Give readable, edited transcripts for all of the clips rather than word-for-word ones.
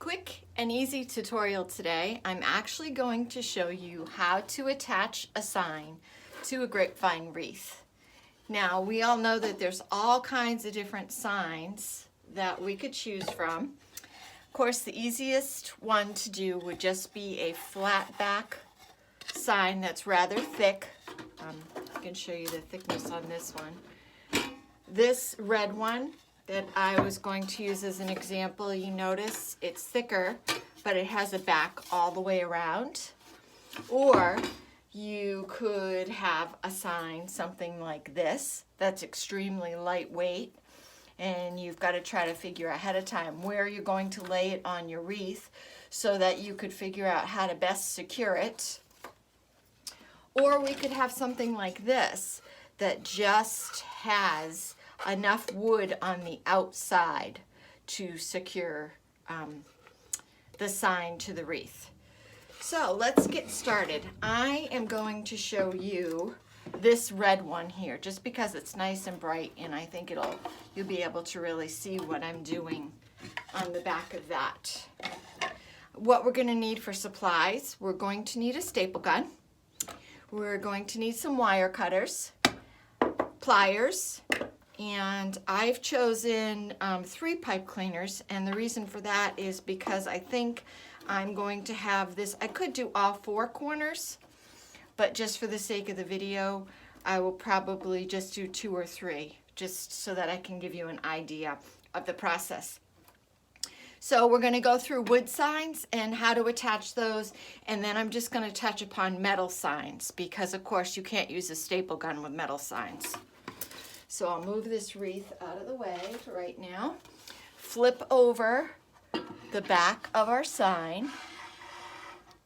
Quick and easy tutorial today. I'm actually going to show you how to attach a sign to a grapevine wreath. Now, we all know that there's all kinds of different signs that we could choose from. Of course, the easiest one to do would just be a flat back sign that's rather thick. I can show you the thickness on this one. This red one that I was going to use as an example, you notice it's thicker, but it has a back all the way around. Or you could have a sign, something like this, that's extremely lightweight, and you've got to try to figure ahead of time where you're going to lay it on your wreath so that you could figure out how to best secure it. Or we could have something like this that just has enough wood on the outside to secure the sign to the wreath. So let's get started. I am going to show you this red one here just because it's nice and bright, and I think you'll be able to really see what I'm doing on the back of that. What we're going to need for supplies: we're going to need a staple gun, we're going to need some wire cutters, pliers, and I've chosen 3 pipe cleaners, and the reason for that is because I think I'm going to have this. I could do all 4 corners, but just for the sake of the video, I will probably just do 2 or 3, just so that I can give you an idea of the process. So we're going to go through wood signs and how to attach those, and then I'm just going to touch upon metal signs because, of course, you can't use a staple gun with metal signs. So I'll move this wreath out of the way for right now. Flip over the back of our sign.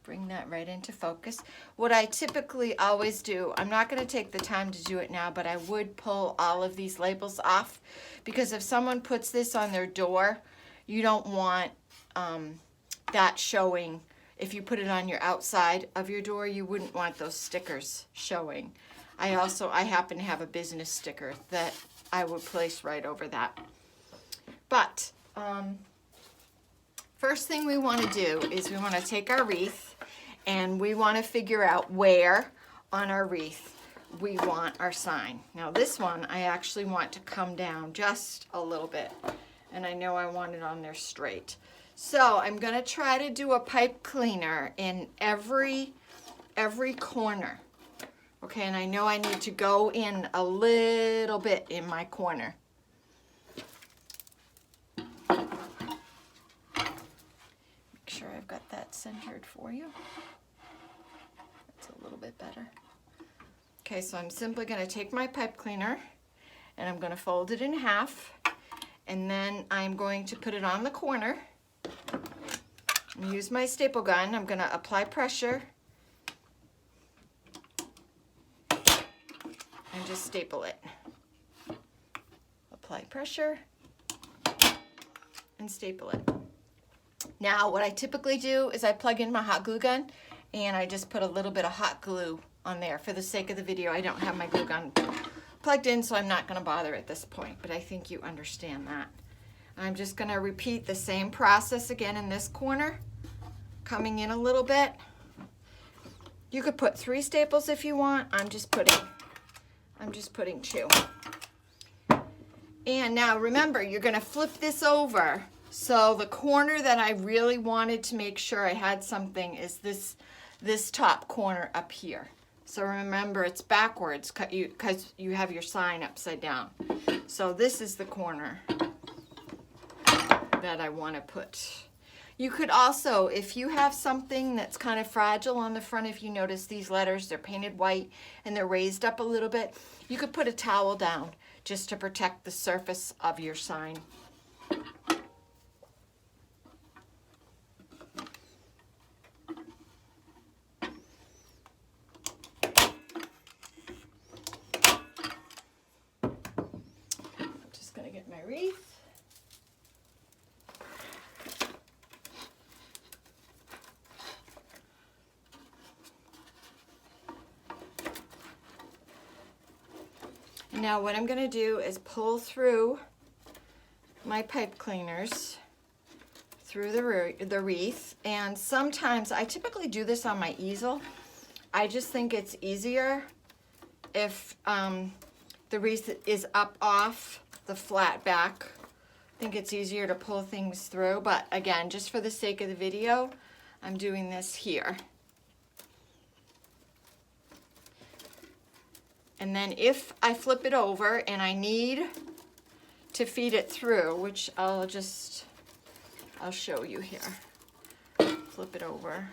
Bring that right into focus. What I typically always do, I'm not going to take the time to do it now, but I would pull all of these labels off, because if someone puts this on their door, you don't want that showing. If you put it on your outside of your door, you wouldn't want those stickers showing. I happen to have a business sticker that I would place right over that. But first thing we want to do is we want to take our wreath and we want to figure out where on our wreath we want our sign. Now this one I actually want to come down just a little bit, and I know I want it on there straight. So I'm going to try to do a pipe cleaner in every corner. Okay, and I know I need to go in a little bit in my corner. Make sure I've got that centered for you. That's a little bit better. Okay, so I'm simply going to take my pipe cleaner and I'm going to fold it in half, and then I'm going to put it on the corner. Use my staple gun. I'm going to apply pressure and just staple it. Apply pressure and staple it. Now what I typically do is I plug in my hot glue gun and I just put a little bit of hot glue on there. For the sake of the video, I don't have my glue gun plugged in, so I'm not going to bother at this point, but I think you understand that. I'm just going to repeat the same process again in this corner, coming in a little bit. You could put 3 staples if you want. I'm just putting 2. And now remember, you're going to flip this over. So the corner that I really wanted to make sure I had something is this top corner up here. So remember, it's backwards because you have your sign upside down. So this is the corner that I want to put. You could also, if you have something that's kind of fragile on the front, if you notice these letters, they're painted white and they're raised up a little bit, you could put a towel down just to protect the surface of your sign. I'm just going to get my wreath. Now what I'm going to do is pull through my pipe cleaners through the wreath. And sometimes, I typically do this on my easel. I just think it's easier if the wreath is up off the flat back. I think it's easier to pull things through, but again, just for the sake of the video, I'm doing this here. And then if I flip it over and I need to feed it through, which I'll show you here. Flip it over.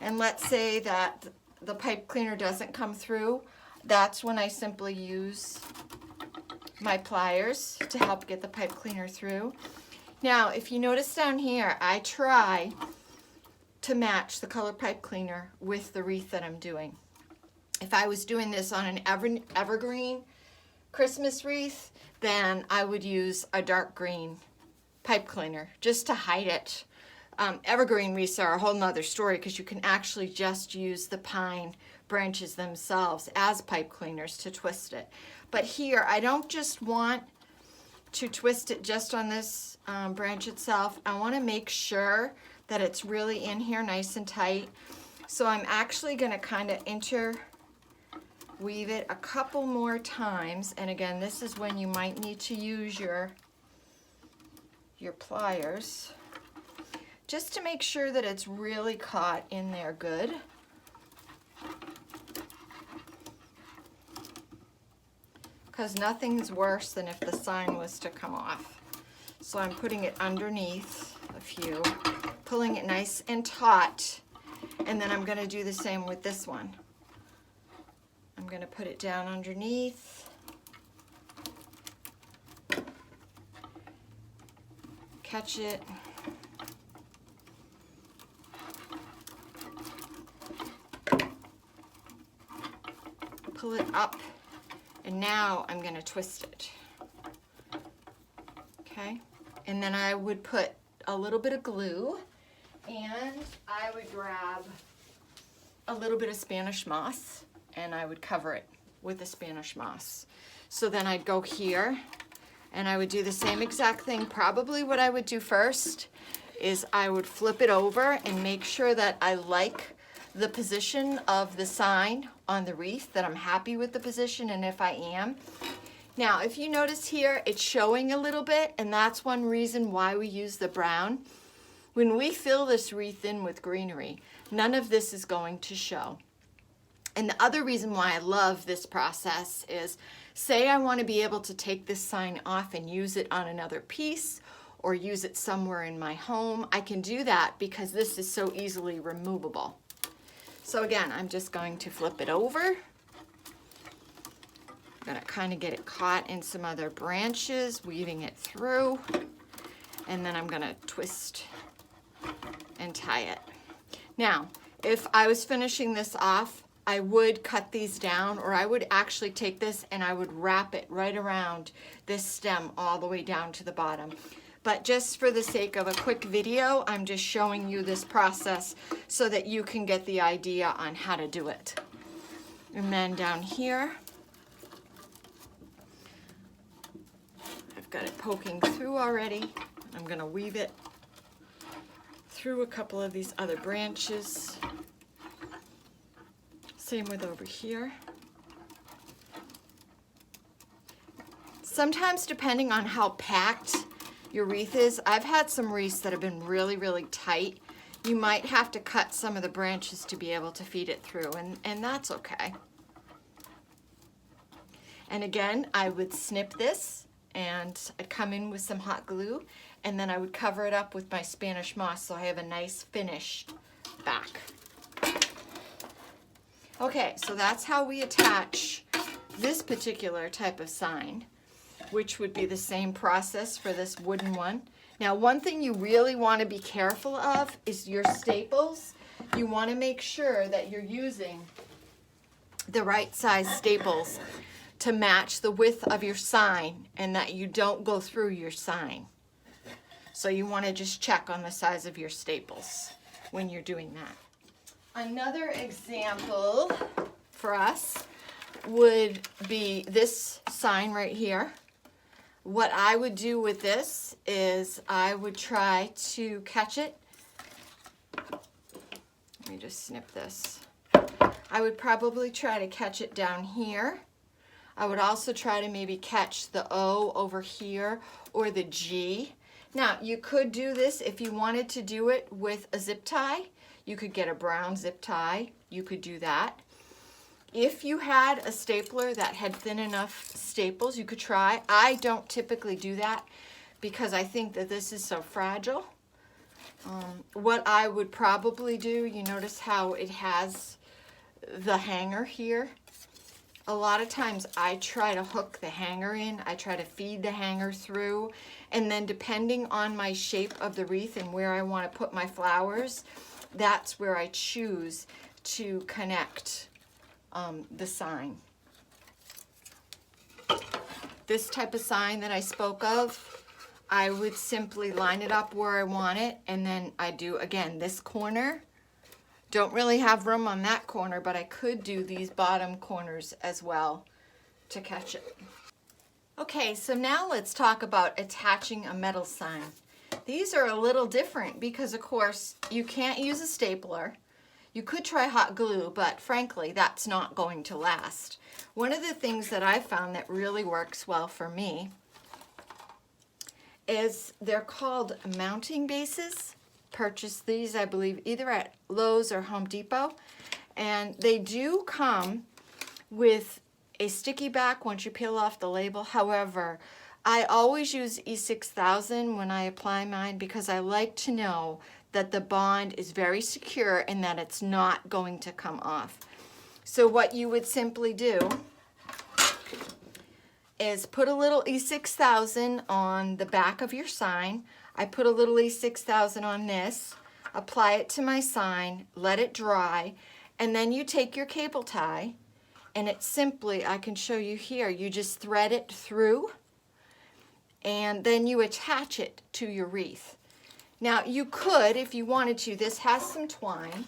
And let's say that the pipe cleaner doesn't come through. That's when I simply use my pliers to help get the pipe cleaner through. Now, if you notice down here, I try to match the color pipe cleaner with the wreath that I'm doing. If I was doing this on an evergreen Christmas wreath, then I would use a dark green pipe cleaner just to hide it. Evergreen wreaths are a whole nother story because you can actually just use the pine branches themselves as pipe cleaners to twist it. But here, I don't just want to twist it just on this branch itself. I want to make sure that it's really in here nice and tight. So I'm actually going to kind of interweave it a couple more times. And again, this is when you might need to use your pliers just to make sure that it's really caught in there good. Because nothing's worse than if the sign was to come off. So I'm putting it underneath a few, pulling it nice and taut, and then I'm going to do the same with this one. I'm going to put it down underneath, catch it, pull it up, and now I'm going to twist it. Okay, and then I would put a little bit of glue, and I would grab a little bit of Spanish moss, and I would cover it with the Spanish moss. So then I'd go here, and I would do the same exact thing. Probably what I would do first is I would flip it over and make sure that I like the position of the sign on the wreath, that I'm happy with the position, and if I am. Now, if you notice here, it's showing a little bit, and that's one reason why we use the brown. When we fill this wreath in with greenery, none of this is going to show. And the other reason why I love this process is, say I want to be able to take this sign off and use it on another piece or use it somewhere in my home, I can do that because this is so easily removable. So again, I'm just going to flip it over. I'm going to kind of get it caught in some other branches, weaving it through, and then I'm going to twist and tie it. Now, if I was finishing this off, I would cut these down, or I would actually take this and I would wrap it right around this stem all the way down to the bottom. But just for the sake of a quick video, I'm just showing you this process so that you can get the idea on how to do it. And then down here, I've got it poking through already. I'm going to weave it through a couple of these other branches. Same with over here. Sometimes, depending on how packed your wreath is, I've had some wreaths that have been really, really tight. You might have to cut some of the branches to be able to feed it through, and that's okay. And again, I would snip this, and I'd come in with some hot glue, and then I would cover it up with my Spanish moss so I have a nice finished back. Okay, so that's how we attach this particular type of sign, which would be the same process for this wooden one. Now, one thing you really want to be careful of is your staples. You want to make sure that you're using the right size staples to match the width of your sign and that you don't go through your sign. So you want to just check on the size of your staples when you're doing that. Another example for us would be this sign right here. What I would do with this is I would try to catch it. Let me just snip this. I would probably try to catch it down here. I would also try to maybe catch the O over here or the G. Now, you could do this if you wanted to do it with a zip tie. You could get a brown zip tie. You could do that. If you had a stapler that had thin enough staples, you could try. I don't typically do that because I think that this is so fragile. What I would probably do, you notice how it has the hanger here? A lot of times I try to hook the hanger in. I try to feed the hanger through. And then depending on my shape of the wreath and where I want to put my flowers, that's where I choose to connect the sign. This type of sign that I spoke of, I would simply line it up where I want it, and then I do, again, this corner. Don't really have room on that corner, but I could do these bottom corners as well to catch it. Okay, so now let's talk about attaching a metal sign. These are a little different because, of course, you can't use a stapler. You could try hot glue, but frankly, that's not going to last. One of the things that I found that really works well for me is they're called mounting bases. Purchased these, I believe, either at Lowe's or Home Depot. And they do come with a sticky back once you peel off the label. However, I always use E6000 when I apply mine because I like to know that the bond is very secure and that it's not going to come off. So what you would simply do is put a little E6000 on the back of your sign. I put a little E6000 on this, apply it to my sign, let it dry, and then you take your cable tie, and it's simply, I can show you here, you just thread it through, and then you attach it to your wreath. Now you could, if you wanted to, this has some twine,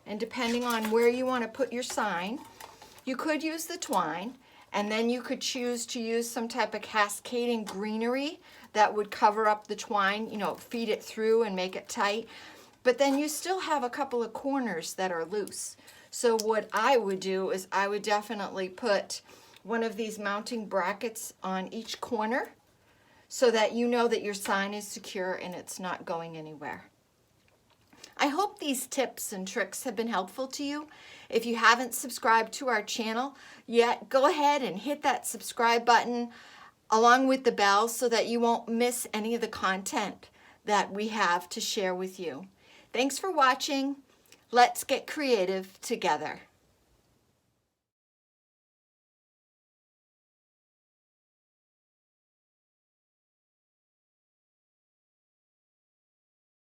and depending on where you want to put your sign, you could use the twine, and then you could choose to use some type of cascading greenery that would cover up the twine, you know, feed it through and make it tight. But then you still have a couple of corners that are loose. So what I would do is I would definitely put one of these mounting brackets on each corner so that you know that your sign is secure and it's not going anywhere. I hope these tips and tricks have been helpful to you. If you haven't subscribed to our channel yet, go ahead and hit that subscribe button along with the bell so that you won't miss any of the content that we have to share with you. Thanks for watching. Let's get creative together.